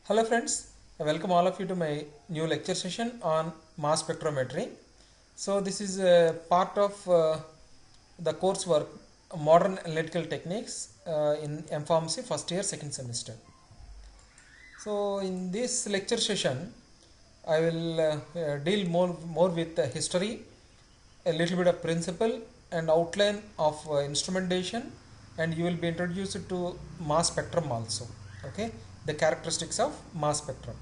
Hello friends, I welcome all of you to my new lecture session on mass spectrometry. So this is a part of the coursework Modern Analytical Techniques in M.Pharmacy first year second semester. So in this lecture session I will deal more with the history, a little bit of principle and outline of instrumentation, and you will be introduced to mass spectrum also. Okay, the characteristics of mass spectrum.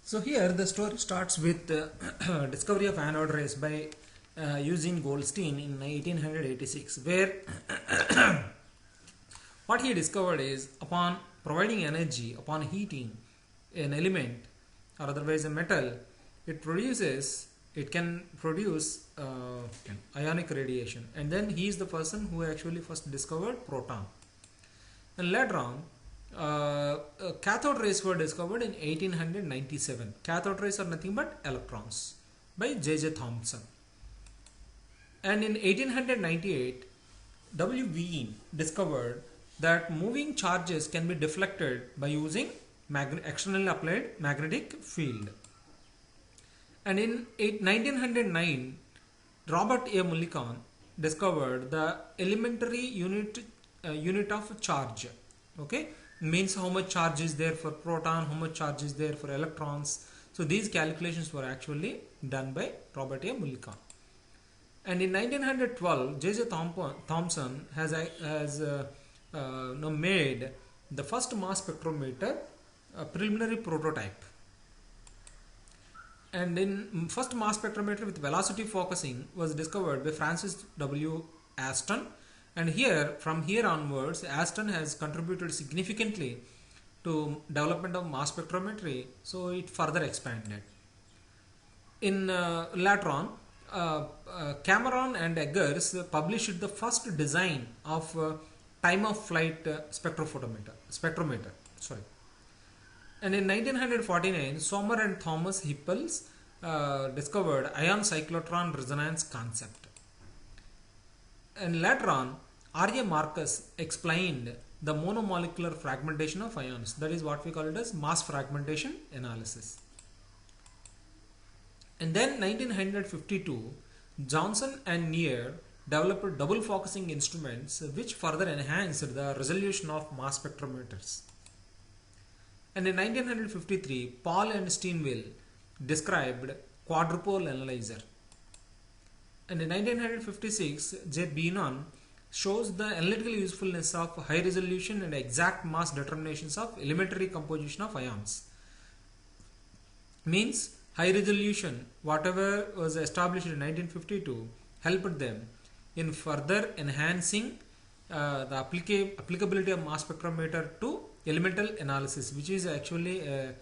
So here the story starts with discovery of anode rays by Eugene Goldstein in 1886, where what he discovered is upon providing energy, upon heating an element or otherwise a metal, it can produce ionic radiation, and then he is the person who actually first discovered proton. And later on, cathode rays were discovered in 1897. Cathode rays are nothing but electrons by J.J. Thomson. And in 1898, W. Wien discovered that moving charges can be deflected by using externally applied magnetic field. And in 1909, Robert A. Mulliken discovered the elementary unit of charge. Okay, means how much charge is there for proton, how much charge is there for electrons. So these calculations were actually done by Robert A. Mulliken. And in 1912, J.J. Thomson has made the first mass spectrometer, a preliminary prototype. And in first mass spectrometer with velocity focusing was discovered by Francis W. Aston. And from here onwards, Aston has contributed significantly to development of mass spectrometry, so it further expanded. In later on, Cameron and Eggers published the first design of time of flight spectrometer. Sorry. And in 1949, Sommer and Thomas Hippels discovered ion cyclotron resonance concept. And later on, R.A. Marcus explained the monomolecular fragmentation of ions. That is what we call it as mass fragmentation analysis. And then 1952, Johnson and Neer developed double focusing instruments which further enhanced the resolution of mass spectrometers. And in 1953, Paul and Steinwell described quadrupole analyzer. And in 1956, J. Benon shows the analytical usefulness of high resolution and exact mass determinations of elementary composition of ions. Means high resolution, whatever was established in 1952, helped them in further enhancing the applicability of mass spectrometer to elemental analysis, which is actually a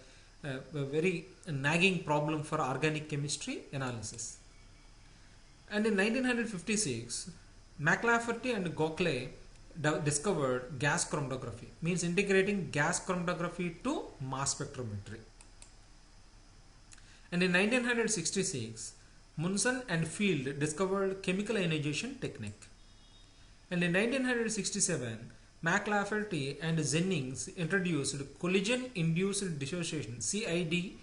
very nagging problem for organic chemistry analysis. And in 1956, McLafferty and Gockley discovered gas chromatography, means integrating gas chromatography to mass spectrometry. And in 1966, Munson and Field discovered chemical ionization technique. And in 1967, McLafferty and Jennings introduced collision-induced dissociation (CID)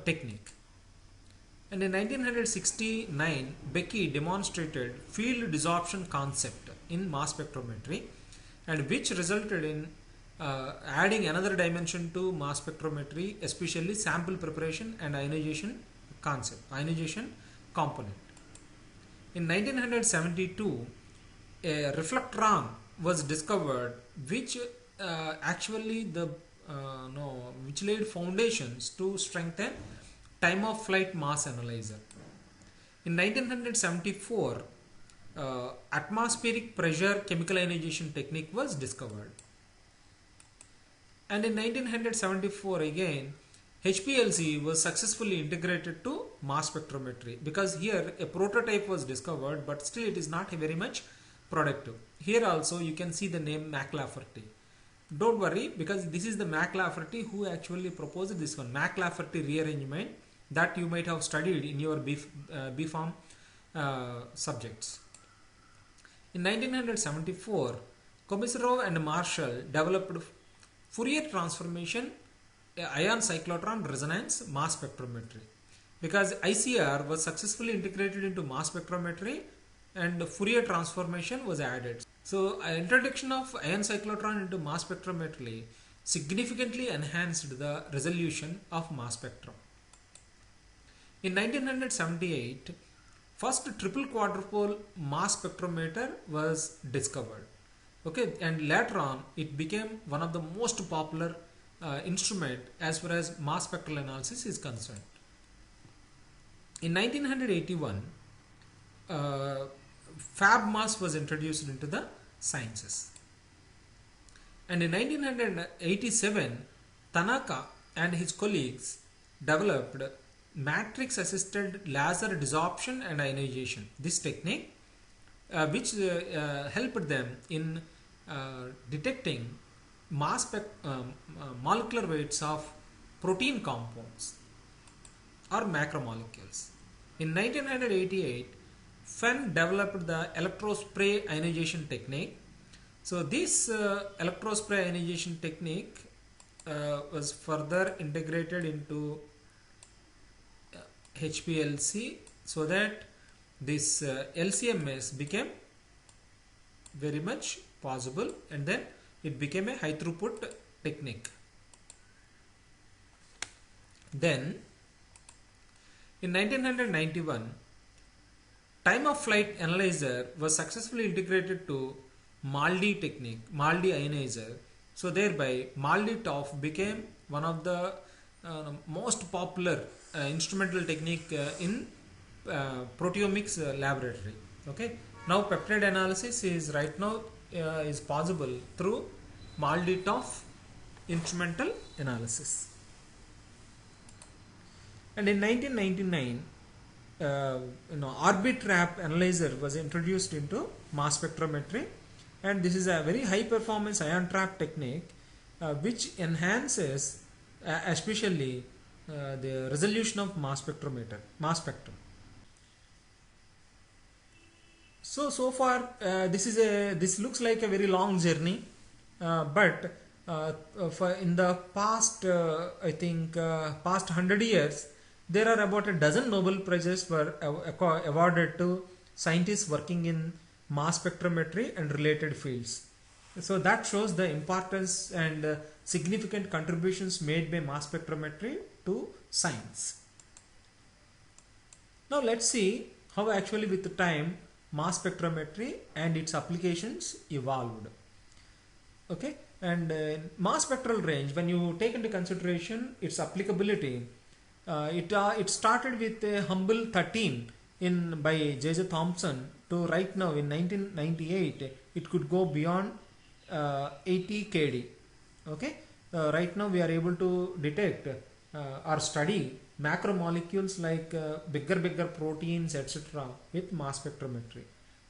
technique. And in 1969, Becky demonstrated field desorption concept in mass spectrometry, and which resulted in adding another dimension to mass spectrometry, especially sample preparation and ionization component. In 1972, a reflectron was discovered, which which laid foundations to strengthen time of flight mass analyzer. In 1974, atmospheric pressure chemical ionization technique was discovered. And in 1974 again, HPLC was successfully integrated to mass spectrometry, because here a prototype was discovered, but still it is not very much productive. Here also you can see the name McLafferty. Don't worry, because this is the McLafferty who actually proposed this one, McLafferty rearrangement, that you might have studied in your B.Pharm subjects. In 1974, Komisarov and Marshall developed Fourier transformation, ion cyclotron resonance mass spectrometry, because ICR was successfully integrated into mass spectrometry and Fourier transformation was added. So introduction of ion cyclotron into mass spectrometry significantly enhanced the resolution of mass spectrum. In 1978, first triple quadrupole mass spectrometer was discovered. Okay, and later on it became one of the most popular instrument as far as mass spectral analysis is concerned. In 1981, FAB-Mass was introduced into the sciences. And in 1987, Tanaka and his colleagues developed matrix assisted laser desorption and ionization. This technique which helped them in detecting molecular weights of protein compounds or macromolecules. In 1988, Fenn developed the electrospray ionization technique. So this electrospray ionization technique was further integrated into HPLC, so that this LCMS became very much possible, and then it became a high throughput technique. Then in 1991, time of flight analyzer was successfully integrated to MALDI technique, MALDI ionizer. So thereby MALDI-TOF became one of the most popular instrumental technique in proteomics laboratory. Okay, now peptide analysis is right now is possible through MALDI-TOF instrumental analysis. And in 1999, Orbitrap analyzer was introduced into mass spectrometry, and this is a very high performance ion trap technique which enhances especially the resolution of mass spectrum. So far this looks like a very long journey, but in the past I think past 100 years there are about a dozen Nobel Prizes were awarded to scientists working in mass spectrometry and related fields. So that shows the importance and significant contributions made by mass spectrometry to science. Now let's see how actually with the time mass spectrometry and its applications evolved. Okay, and mass spectral range, when you take into consideration its applicability, it started with a humble 13 by J.J. Thomson to right now in 1998 it could go beyond 80 kD. Okay, right now we are able to detect or study macromolecules like bigger proteins etc. with mass spectrometry.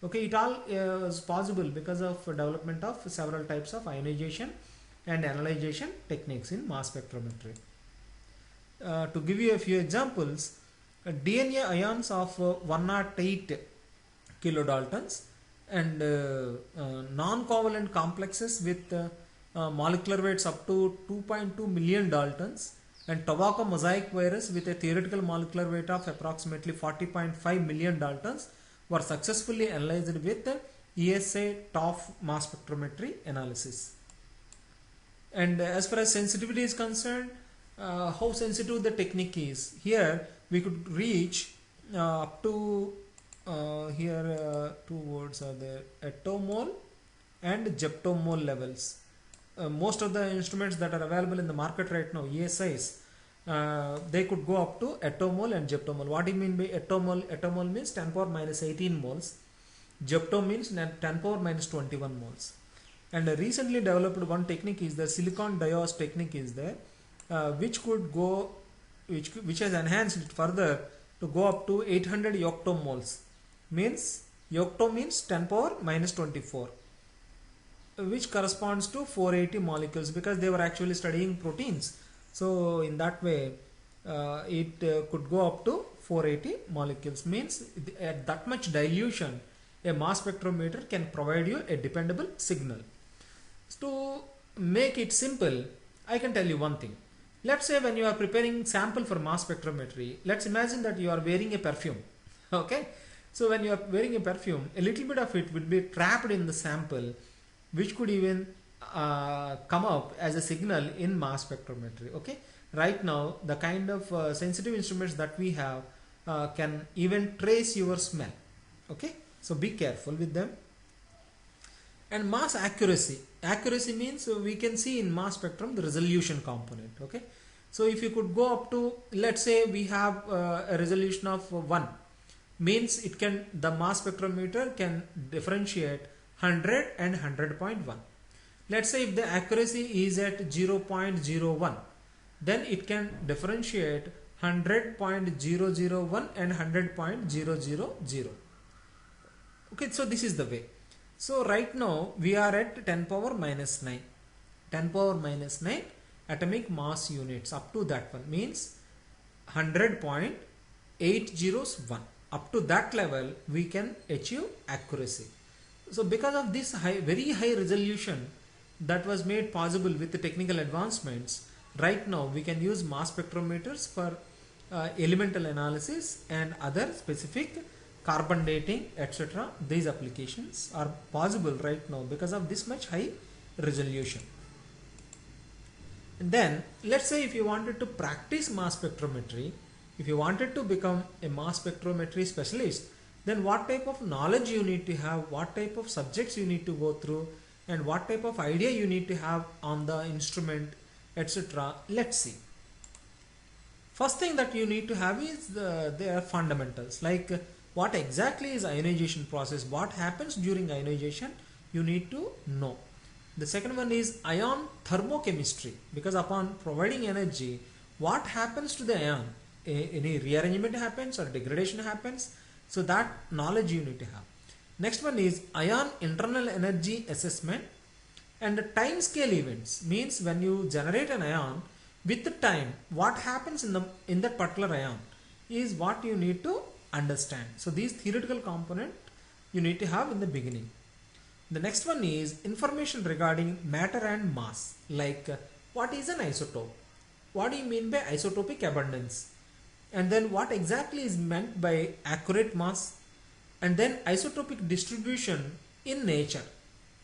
Okay, it all is possible because of development of several types of ionization and analyzation techniques in mass spectrometry. To give you a few examples, DNA ions of 108 kilodaltons and non-covalent complexes with molecular weights up to 2.2 million daltons, and tobacco mosaic virus with a theoretical molecular weight of approximately 40.5 million daltons were successfully analyzed with ESA-TOF mass spectrometry analysis. And as far as sensitivity is concerned, how sensitive the technique is, here we could reach up to here two words are there, attomole and geptomole levels. Most of the instruments that are available in the market right now, ESIs, they could go up to attomole and geptomole. What do you mean by attomole? Attomole means 10 power minus 18 moles. Gepto means 10 power minus 21 moles. And a recently developed one technique is the silicon diose technique is there, which has enhanced it further to go up to 800 yoctomoles. Yocto means 10 power minus 24, which corresponds to 480 molecules, because they were actually studying proteins. So in that way it could go up to 480 molecules, means at that much dilution a mass spectrometer can provide you a dependable signal. So make it simple, I can tell you one thing. Let's say when you are preparing sample for mass spectrometry, let's imagine that you are wearing a perfume. Okay, so when you are wearing a perfume, a little bit of it will be trapped in the sample, which could even come up as a signal in mass spectrometry. Okay, right now the kind of sensitive instruments that we have can even trace your smell. Okay, so be careful with them. And mass accuracy, accuracy means we can see in mass spectrum the resolution component. Okay, so if you could go up to, let's say we have a resolution of 1, means it can, the mass spectrometer can differentiate 100 and 100.1. Let's say if the accuracy is at 0.01, then it can differentiate 100.001 and 100.000. Okay, so this is the way. So right now we are at 10 power minus 9. 10 power minus 9 atomic mass units. Up to that one means 100.801. Up to that level we can achieve accuracy. So because of this very high resolution that was made possible with the technical advancements, right now we can use mass spectrometers for elemental analysis and other specific carbon dating, etc. These applications are possible right now because of this much high resolution. And then let's say if you wanted to practice mass spectrometry, if you wanted to become a mass spectrometry specialist, then what type of knowledge you need to have, what type of subjects you need to go through, and what type of idea you need to have on the instrument, etc. Let's see. First thing that you need to have is their fundamentals, like what exactly is ionization process, what happens during ionization, you need to know. The second one is ion thermochemistry, because upon providing energy, what happens to the ion? Any rearrangement happens or degradation happens, so that knowledge you need to have. Next one is ion internal energy assessment, and the time scale events, means when you generate an ion, with the time what happens in that particular ion is what you need to understand. So these theoretical component you need to have in the beginning. The next one is information regarding matter and mass, like what is an isotope, what do you mean by isotopic abundance, and then what exactly is meant by accurate mass, and then isotopic distribution in nature.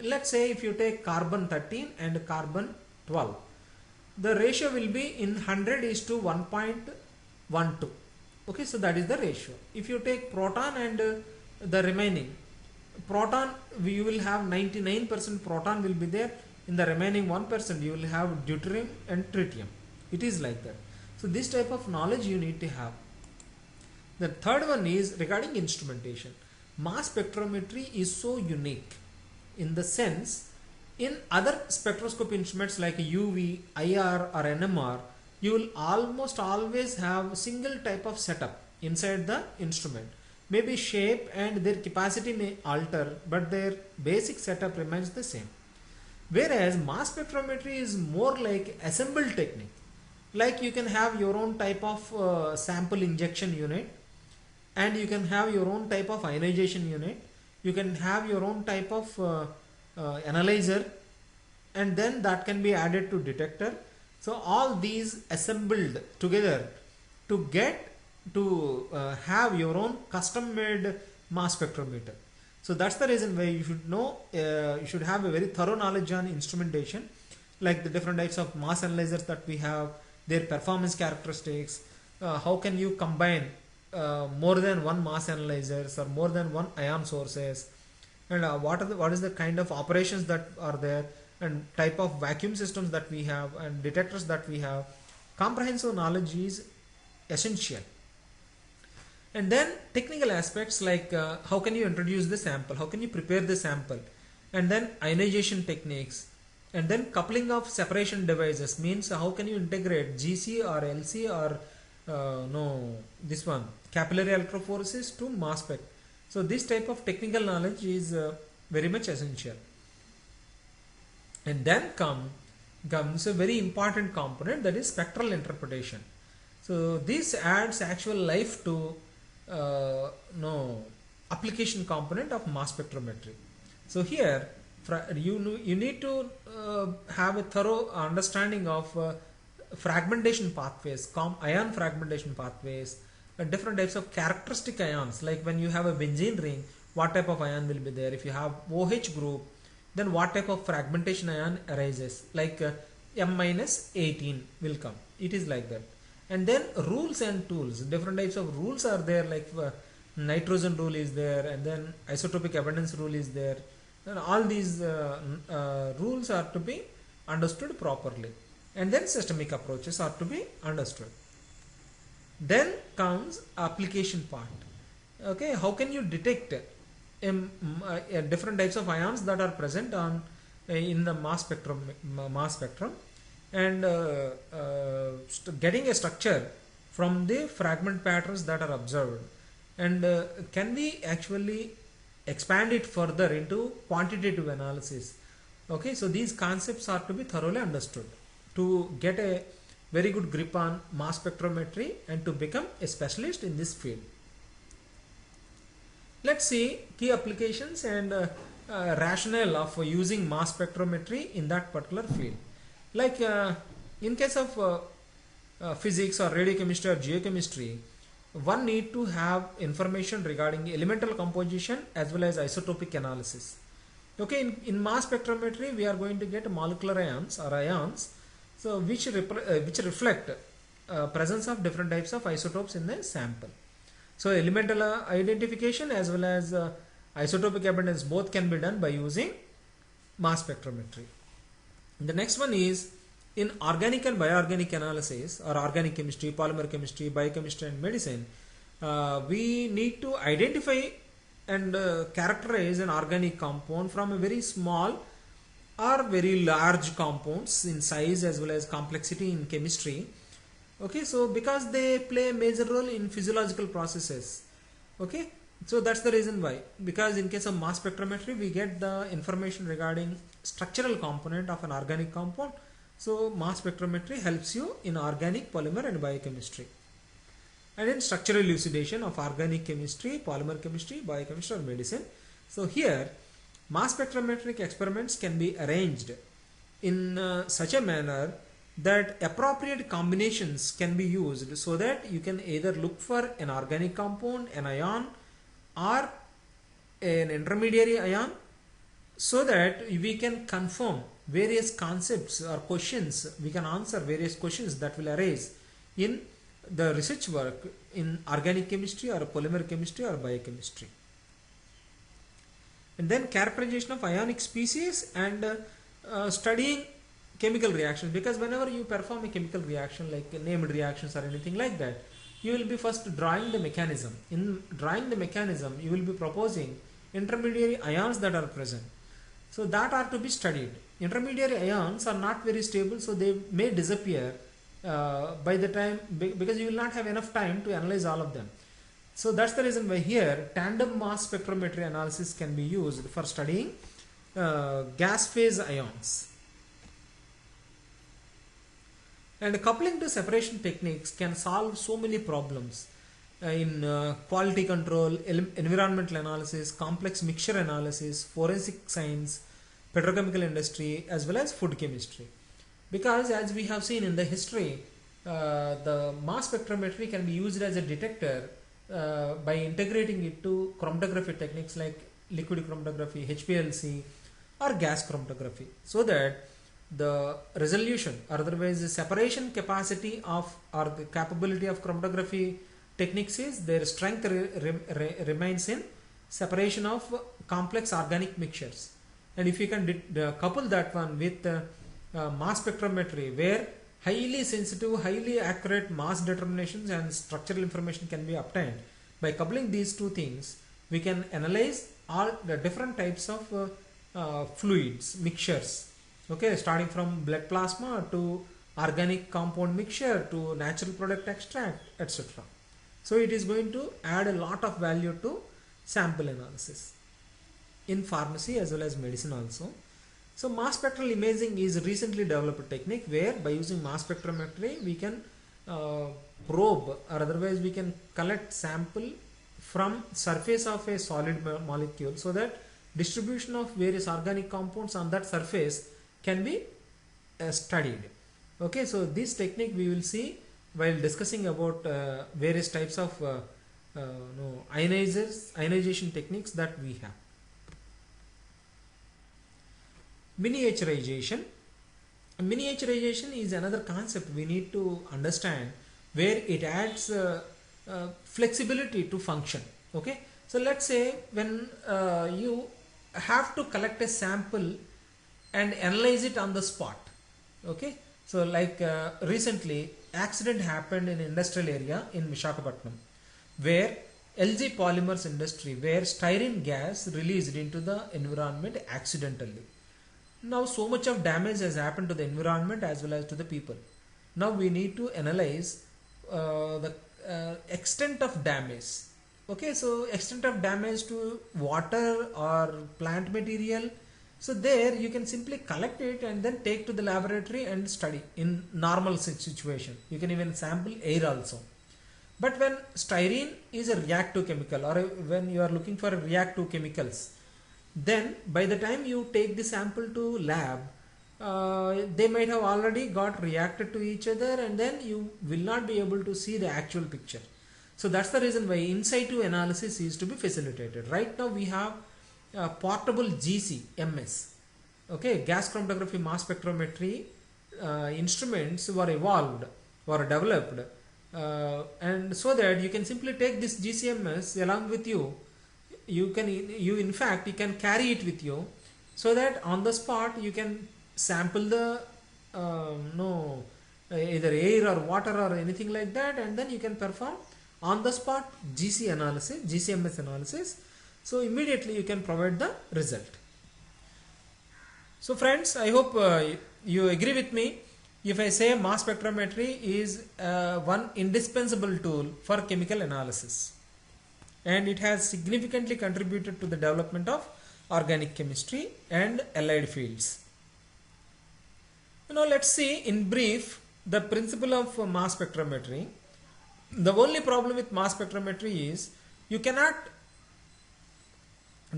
Let's say if you take carbon 13 and carbon 12, the ratio will be in 100 is to 1.12. Okay, so that is the ratio. If you take proton and the remaining proton, you will have 99% proton will be there. In the remaining 1% you will have deuterium and tritium. It is like that. So this type of knowledge you need to have. The third one is regarding instrumentation. Mass spectrometry is so unique in the sense, in other spectroscopy instruments like UV, IR or NMR, you will almost always have single type of setup inside the instrument. Maybe shape and their capacity may alter, but their basic setup remains the same. Whereas mass spectrometry is more like assembled technique. Like you can have your own type of sample injection unit, and you can have your own type of ionization unit, you can have your own type of analyzer, and then that can be added to detector. So all these assembled together to get to have your own custom made mass spectrometer. So that's the reason why you should know, you should have a very thorough knowledge on instrumentation, like the different types of mass analyzers that we have, their performance characteristics, how can you combine more than one mass analyzers or more than one ion sources, and what is the kind of operations that are there, and type of vacuum systems that we have and detectors that we have. Comprehensive knowledge is essential. And then technical aspects like how can you introduce the sample, how can you prepare the sample, and then ionization techniques, and then coupling of separation devices, means how can you integrate GC or LC or this one capillary electrophoresis to mass spec. So this type of technical knowledge is very much essential. And then comes a very important component, that is spectral interpretation. So this adds actual life to application component of mass spectrometry. So here you need to have a thorough understanding of fragmentation pathways, ion fragmentation pathways, different types of characteristic ions. Like when you have a benzene ring, what type of ion will be there? If you have OH group, then what type of fragmentation ion arises? Like M minus 18 will come. It is like that. And then rules and tools. Different types of rules are there, like nitrogen rule is there, and then isotopic abundance rule is there. And all these rules are to be understood properly. And then systemic approaches are to be understood. Then comes application part. Okay, how can you detect different types of ions that are present on in the mass spectrum, and getting a structure from the fragment patterns that are observed, and can we actually expand it further into quantitative analysis? Okay, so these concepts are to be thoroughly understood to get a very good grip on mass spectrometry and to become a specialist in this field. Let's see key applications and rationale of using mass spectrometry in that particular field. Like in case of physics or radiochemistry or geochemistry, one need to have information regarding elemental composition as well as isotopic analysis. Okay, in mass spectrometry we are going to get molecular ions or ions, so which reflect presence of different types of isotopes in the sample. So elemental identification as well as isotopic abundance both can be done by using mass spectrometry. The next one is in organic and bioorganic analysis, or organic chemistry, polymer chemistry, biochemistry and medicine. We need to identify and characterize an organic compound from a very small or very large compounds in size as well as complexity in chemistry. Okay, so because they play a major role in physiological processes. Okay, so that's the reason why, because in case of mass spectrometry we get the information regarding structural component of an organic compound. So mass spectrometry helps you in organic, polymer and biochemistry, and in structural elucidation of organic chemistry, polymer chemistry, biochemistry or medicine. So here mass spectrometric experiments can be arranged in such a manner that appropriate combinations can be used, so that you can either look for an organic compound, an ion or an intermediary ion, so that we can confirm various concepts or questions. We can answer various questions that will arise in the research work in organic chemistry or polymer chemistry or biochemistry. And then characterization of ionic species and studying chemical reactions, because whenever you perform a chemical reaction like named reactions or anything like that, you will be first drawing the mechanism. In drawing the mechanism, you will be proposing intermediary ions that are present, so that are to be studied. Intermediary ions are not very stable, so they may disappear by the time, because you will not have enough time to analyze all of them. So that's the reason why here tandem mass spectrometry analysis can be used for studying gas phase ions. And coupling to separation techniques can solve so many problems in quality control, environmental analysis, complex mixture analysis, forensic science, petrochemical industry as well as food chemistry. Because as we have seen in the history, the mass spectrometry can be used as a detector by integrating it to chromatography techniques like liquid chromatography, HPLC or gas chromatography, so that the resolution or otherwise the separation capacity of or the capability of chromatography techniques is their strength remains in separation of complex organic mixtures. And if you can couple that one with mass spectrometry, where highly sensitive, highly accurate mass determinations and structural information can be obtained, by coupling these two things we can analyze all the different types of fluids, mixtures. Okay, starting from blood plasma to organic compound mixture to natural product extract, etc. So it is going to add a lot of value to sample analysis in pharmacy as well as medicine also. So mass spectral imaging is a recently developed technique where by using mass spectrometry we can probe, or otherwise we can collect sample from surface of a solid molecule, so that distribution of various organic compounds on that surface can be studied. Okay, so this technique we will see while discussing about various types of ionization techniques that we have. Miniaturization. Miniaturization is another concept we need to understand, where it adds flexibility to function. Okay, so let's say when you have to collect a sample and analyze it on the spot. Okay, so like recently accident happened in industrial area in Visakhapatnam, where LG Polymers industry, where styrene gas released into the environment accidentally. Now so much of damage has happened to the environment as well as to the people. Now we need to analyze the extent of damage. Okay, so extent of damage to water or plant material. So there you can simply collect it and then take to the laboratory and study in normal situation. You can even sample air also. But when styrene is a reactive chemical, or when you are looking for reactive chemicals, then by the time you take the sample to lab, they might have already got reacted to each other, and then you will not be able to see the actual picture. So that's the reason why in situ analysis is to be facilitated. Right now we have portable GC-MS, okay, gas chromatography mass spectrometry instruments were evolved or developed, and so that you can simply take this GC-MS along with you. You in fact you can carry it with you, so that on the spot you can sample the either air or water or anything like that, and then you can perform on the spot GC-MS analysis. So immediately you can provide the result. So friends, I hope you agree with me if I say mass spectrometry is one indispensable tool for chemical analysis, and it has significantly contributed to the development of organic chemistry and allied fields. Now let's see in brief the principle of mass spectrometry. The only problem with mass spectrometry is you cannot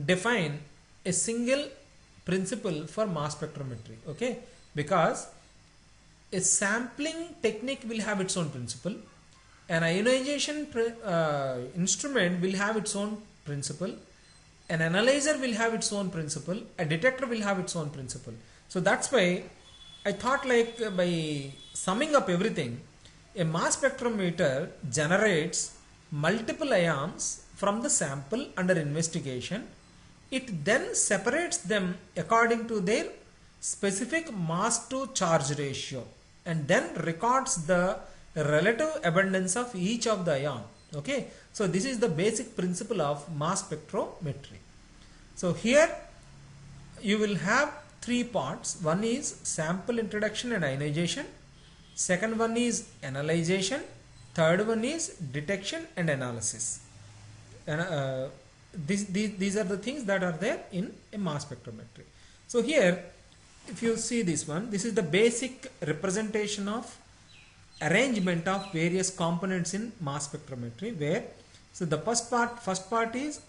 define a single principle for mass spectrometry, okay, because a sampling technique will have its own principle, an ionization instrument will have its own principle, an analyzer will have its own principle, a detector will have its own principle. So that's why I thought, like, by summing up everything, a mass spectrometer generates multiple ions from the sample under investigation. It then separates them according to their specific mass to charge ratio, and then records the relative abundance of each of the ion. Okay, so this is the basic principle of mass spectrometry. So here you will have three parts. One is sample introduction and ionization, second one is analyzation, third one is detection and analysis. And these are the things that are there in a mass spectrometry. So here, if you see this one, this is the basic representation of arrangement of various components in mass spectrometry, where so the first part is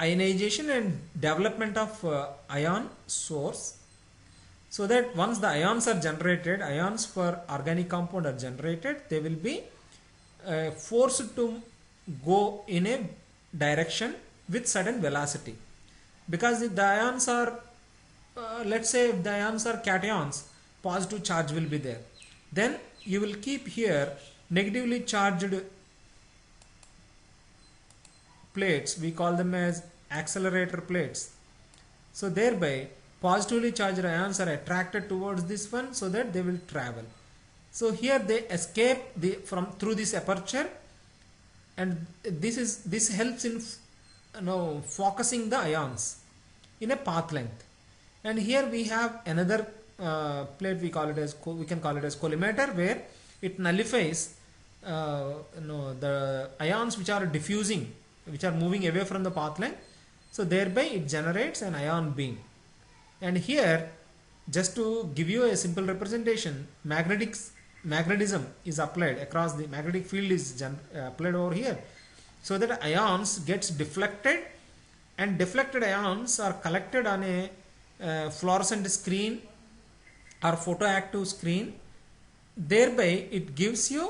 ionization and development of ion source, so that once the ions are generated, ions for organic compound are generated, they will be forced to go in a direction with certain velocity, because if the ions are let's say if the ions are cations, positive charge will be there. Then you will keep here negatively charged plates, we call them as accelerator plates. So thereby positively charged ions are attracted towards this one, so that they will travel. So here they escape through this aperture, and this helps in focusing the ions in a path length. And here we have another plate, we can call it as collimator, where it nullifies the ions which are diffusing, which are moving away from the path length. So thereby it generates an ion beam. And here, just to give you a simple representation, magnetism is applied across the magnetic field is applied over here, so that ions gets deflected and deflected ions are collected on a fluorescent screen or photoactive screen. Thereby it gives you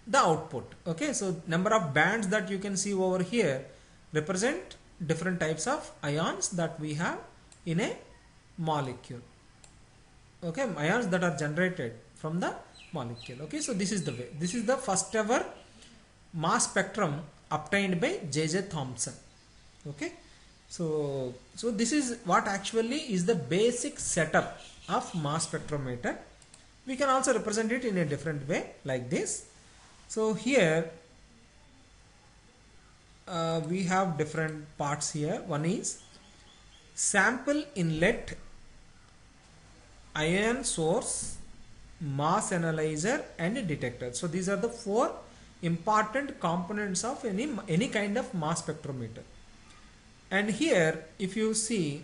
the output. Okay, so number of bands that you can see over here represent different types of ions that we have in a molecule. Okay, ions that are generated from the molecule. Okay, so this is the way. This is the first ever mass spectrum obtained by J.J. Thomson. Okay, so this is what actually is the basic setup of mass spectrometer. We can also represent it in a different way like this. So here we have different parts here. One is sample inlet, ion source, mass analyzer and detector. So these are the four important components of any kind of mass spectrometer. And here if you see,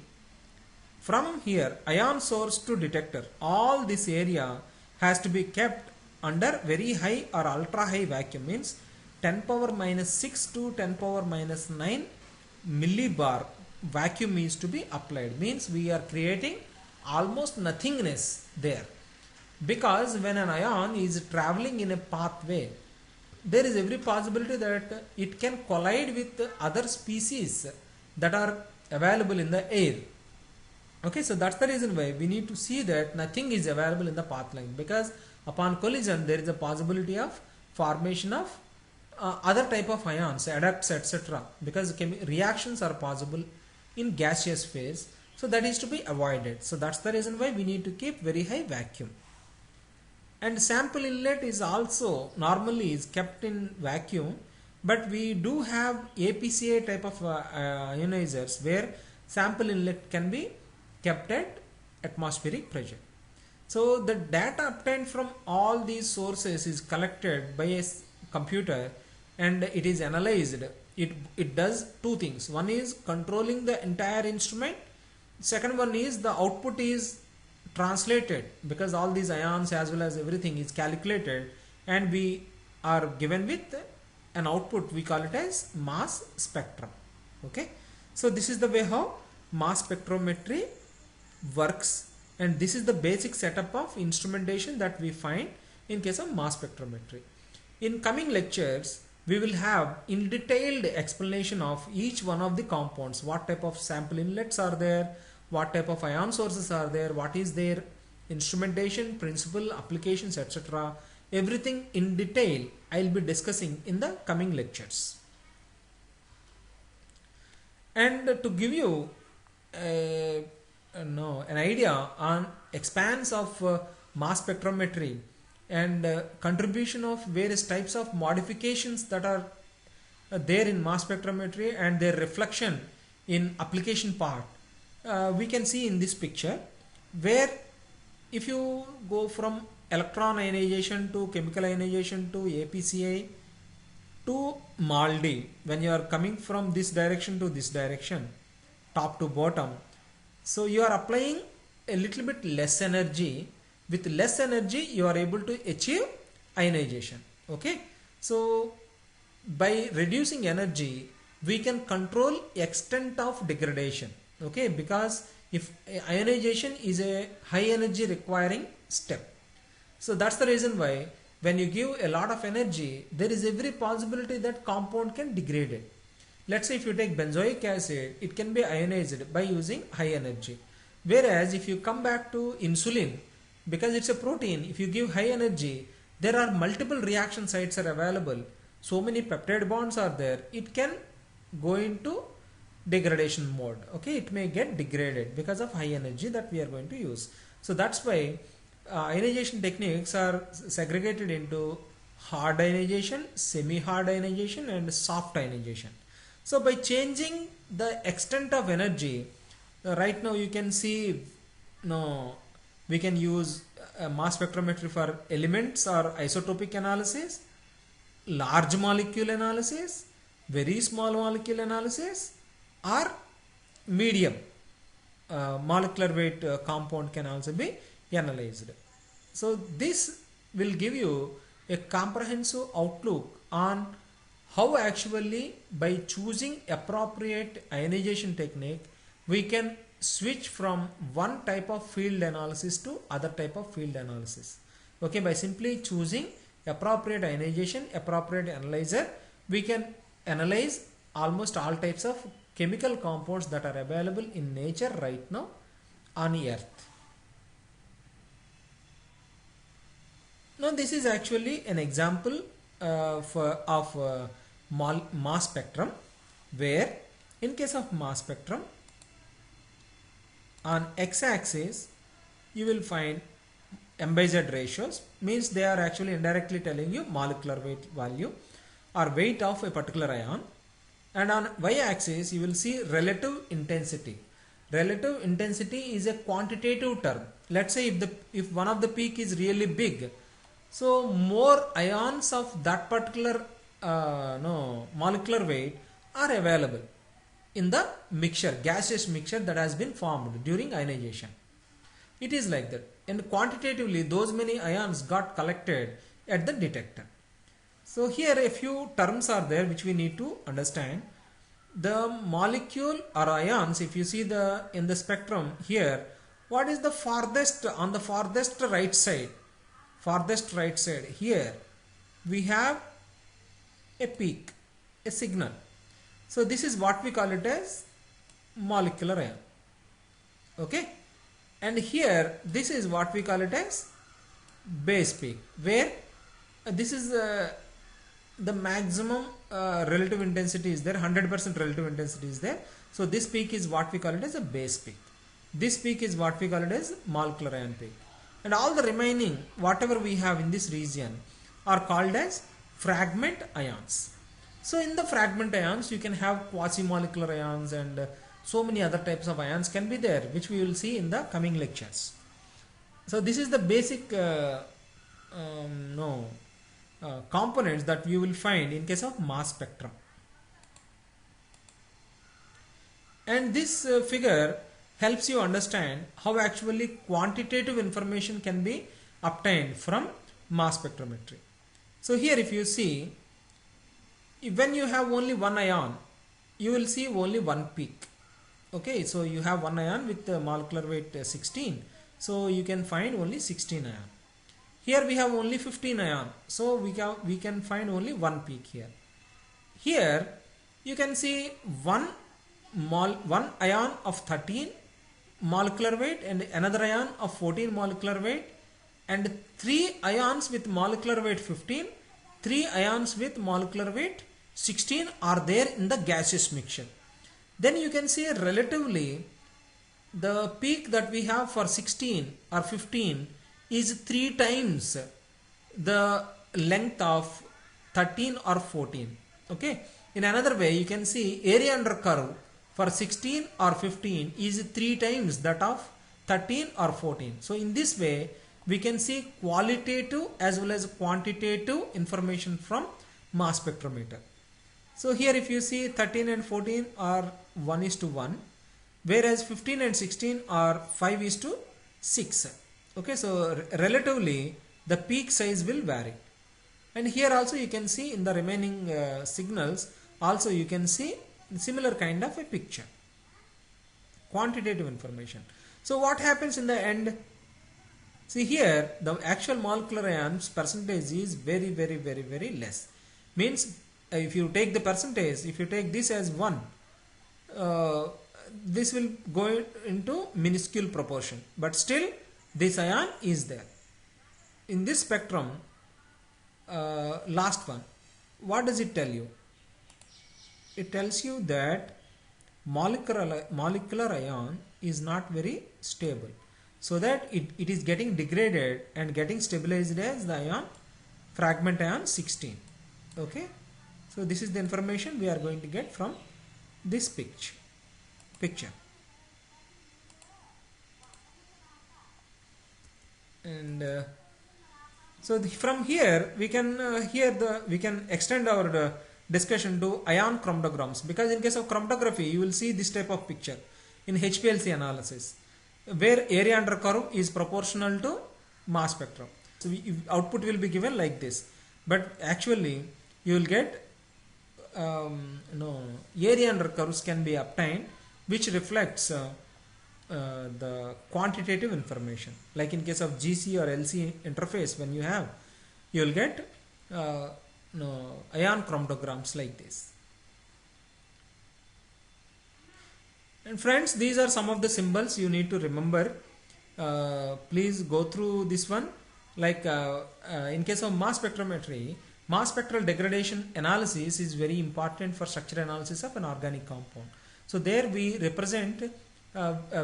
from here ion source to detector, all this area has to be kept under very high or ultra high vacuum, means 10 power minus 6 to 10 power minus 9 millibar vacuum is to be applied. Means we are creating almost nothingness there, because when an ion is traveling in a pathway, there is every possibility that it can collide with other species that are available in the air. Okay, so that's the reason why we need to see that nothing is available in the path line, because upon collision there is a possibility of formation of other type of ions, adducts, etc., because reactions are possible in gaseous phase, so that is to be avoided. So that's the reason why we need to keep very high vacuum. And sample inlet is also normally is kept in vacuum, but we do have APCA type of ionizers where sample inlet can be kept at atmospheric pressure. So the data obtained from all these sources is collected by a computer and it is analyzed. It does two things. One is controlling the entire instrument. Second one is the output is translated, because all these ions as well as everything is calculated and we are given with an output. We call it as mass spectrum. Okay, so this is the way how mass spectrometry works, and this is the basic setup of instrumentation that we find in case of mass spectrometry. In coming lectures we will have in detailed explanation of each one of the compounds, what type of sample inlets are there, what type of ion sources are there, what is their instrumentation, principle, applications, etc. Everything in detail I will be discussing in the coming lectures. And to give you an idea on expanse of mass spectrometry and contribution of various types of modifications that are there in mass spectrometry and their reflection in application part, we can see in this picture, where if you go from electron ionization to chemical ionization to APCA to MALDI, when you are coming from this direction to this direction, top to bottom, so you are applying a little bit less energy. With less energy you are able to achieve ionization. Okay, so by reducing energy we can control extent of degradation. Okay, because if ionization is a high energy requiring step, so that's the reason why when you give a lot of energy, there is every possibility that compound can degrade it. Let's say if you take benzoic acid, it can be ionized by using high energy. Whereas if you come back to insulin, because it's a protein, if you give high energy, there are multiple reaction sites are available, so many peptide bonds are there, it can go into degradation mode. Okay, it may get degraded because of high energy that we are going to use. So that's why ionization techniques are segregated into hard ionization, semi-hard ionization and soft ionization. So by changing the extent of energy, right now you can see, we can use mass spectrometry for elements or isotopic analysis, large molecule analysis, very small molecule analysis, or medium molecular weight compound can also be analyzed. So this will give you a comprehensive outlook on how actually by choosing appropriate ionization technique we can switch from one type of field analysis to other type of field analysis. Okay, by simply choosing appropriate ionization, appropriate analyzer, we can analyze almost all types of chemical compounds that are available in nature right now on Earth. Now this is actually an example of mass spectrum, where in case of mass spectrum, on x-axis you will find MZ ratios, means they are actually indirectly telling you molecular weight value or weight of a particular ion, and on y-axis you will see relative intensity. Relative intensity is a quantitative term. Let's say if one of the peak is really big, so more ions of that particular molecular weight are available in the mixture, gaseous mixture that has been formed during ionization. It is like that, and quantitatively those many ions got collected at the detector. So here a few terms are there which we need to understand. The molecule or ions, if you see in the spectrum here, what is the farthest, on the farthest right side here we have a peak, a signal. So this is what we call it as molecular ion. Okay, and here this is what we call it as base peak, where this is the maximum relative intensity is there, 100% relative intensity is there. So this peak is what we call it as a base peak. This peak is what we call it as molecular ion peak. And all the remaining, whatever we have in this region, are called as fragment ions. So in the fragment ions, you can have quasi-molecular ions, and so many other types of ions can be there, which we will see in the coming lectures. So this is the basic components that you will find in case of mass spectrum. And this figure helps you understand how actually quantitative information can be obtained from mass spectrometry. So here if you see, when you have only one ion, you will see only one peak. Okay, so you have one ion with the molecular weight 16, so you can find only 16 ion. Here we have only 15 ion, so we can find only one peak here. Here you can see one ion of 13 molecular weight and another ion of 14 molecular weight, and 3 ions with molecular weight 15, 3 ions with molecular weight 16 are there in the gaseous mixture. Then you can see relatively the peak that we have for 16 or 15 is 3 times the length of 13 or 14. Okay, in another way you can see area under curve for 16 or 15 is 3 times that of 13 or 14. So in this way we can see qualitative as well as quantitative information from mass spectrometer. So here if you see 13 and 14 are 1:1, whereas 15 and 16 are 5:6. Okay, so relatively the peak size will vary. And here also you can see in the remaining signals also you can see similar kind of a picture, quantitative information. So what happens in the end? See here the actual molecular ions percentage is very less. Means if you take the percentage, if you take this as 1, this will go into minuscule proportion, but still this ion is there. In this spectrum, last one, what does it tell you? It tells you that molecular ion is not very stable, so that it is getting degraded and getting stabilized as the ion fragment ion 16. Okay, so this is the information we are going to get from this picture. And so from here we can we can extend our discussion to ion chromatograms, because in case of chromatography you will see this type of picture in HPLC analysis, where area under curve is proportional to mass spectrum. So output will be given like this, but actually you will get area under curves can be obtained which reflects the quantitative information. Like in case of GC or LC interface, when you have, you will get ion chromatograms like this. And friends, these are some of the symbols you need to remember. Please go through this one. Like in case of mass spectrometry, mass spectral degradation analysis is very important for structure analysis of an organic compound. So there we represent,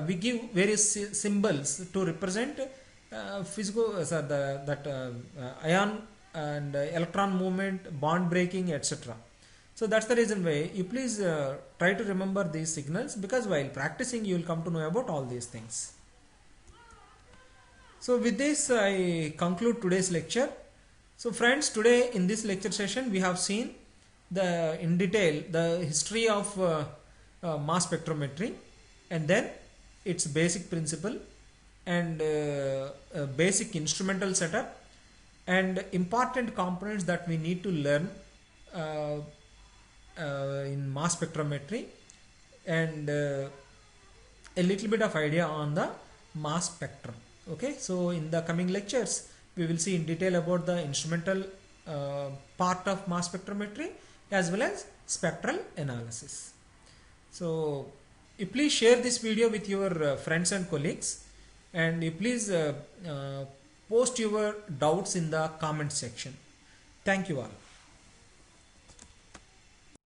we give various symbols to represent ion and electron movement, bond breaking, etc. So that's the reason why you please try to remember these signals, because while practicing you will come to know about all these things. So with this I conclude today's lecture. So friends, today in this lecture session we have seen in detail the history of mass spectrometry, and then its basic principle and basic instrumental setup and important components that we need to learn in mass spectrometry, and a little bit of idea on the mass spectrum. Okay, so in the coming lectures we will see in detail about the instrumental part of mass spectrometry as well as spectral analysis. So you please share this video with your friends and colleagues, and you please post your doubts in the comment section. Thank you all.